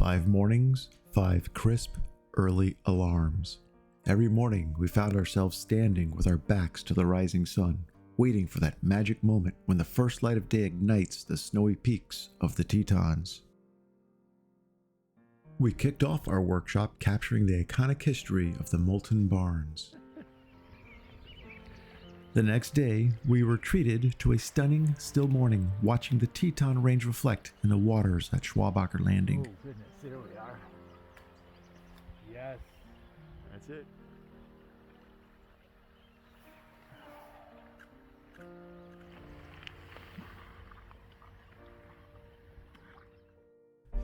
5 mornings, 5 crisp, early alarms. Every morning we found ourselves standing with our backs to the rising sun, waiting for that magic moment when the first light of day ignites the snowy peaks of the Tetons. We kicked off our workshop capturing the iconic history of the Moulton Barns. The next day, we were treated to a stunning, still morning, watching the Teton Range reflect in the waters at Schwabacher Landing. Oh goodness, there we are. Yes, that's it.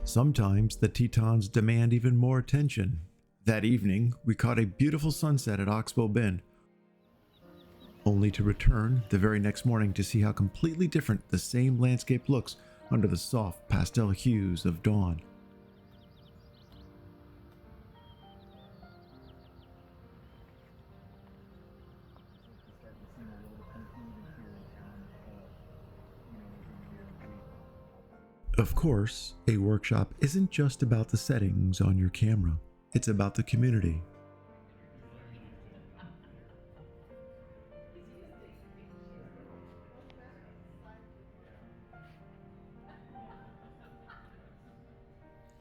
Sometimes the Tetons demand even more attention. That evening, we caught a beautiful sunset at Oxbow Bend, only to return the very next morning to see how completely different the same landscape looks under the soft pastel hues of dawn. Of course, a workshop isn't just about the settings on your camera, it's about the community.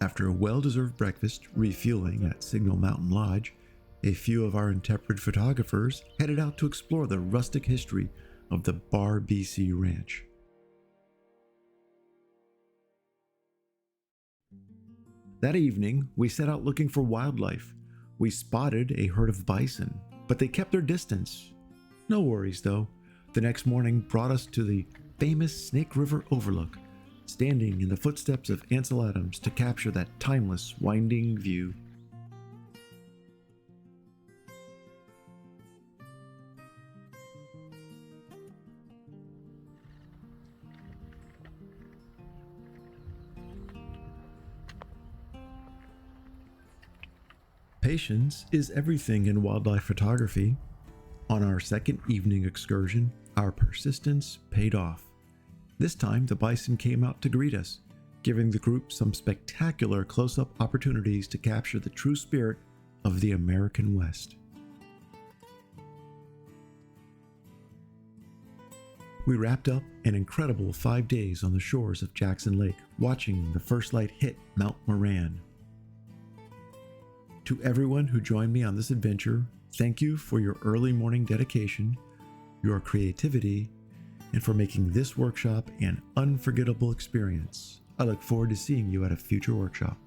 After a well-deserved breakfast, refueling at Signal Mountain Lodge, a few of our intrepid photographers headed out to explore the rustic history of the Bar BC Ranch. That evening, we set out looking for wildlife. We spotted a herd of bison, but they kept their distance. No worries though. The next morning brought us to the famous Snake River Overlook, standing in the footsteps of Ansel Adams to capture that timeless, winding view. Patience is everything in wildlife photography. On our second evening excursion, our persistence paid off. This time, the bison came out to greet us, giving the group some spectacular close-up opportunities to capture the true spirit of the American West. We wrapped up an incredible 5 days on the shores of Jackson Lake, watching the first light hit Mount Moran. To everyone who joined me on this adventure, thank you for your early morning dedication, your creativity, and for making this workshop an unforgettable experience. I look forward to seeing you at a future workshop.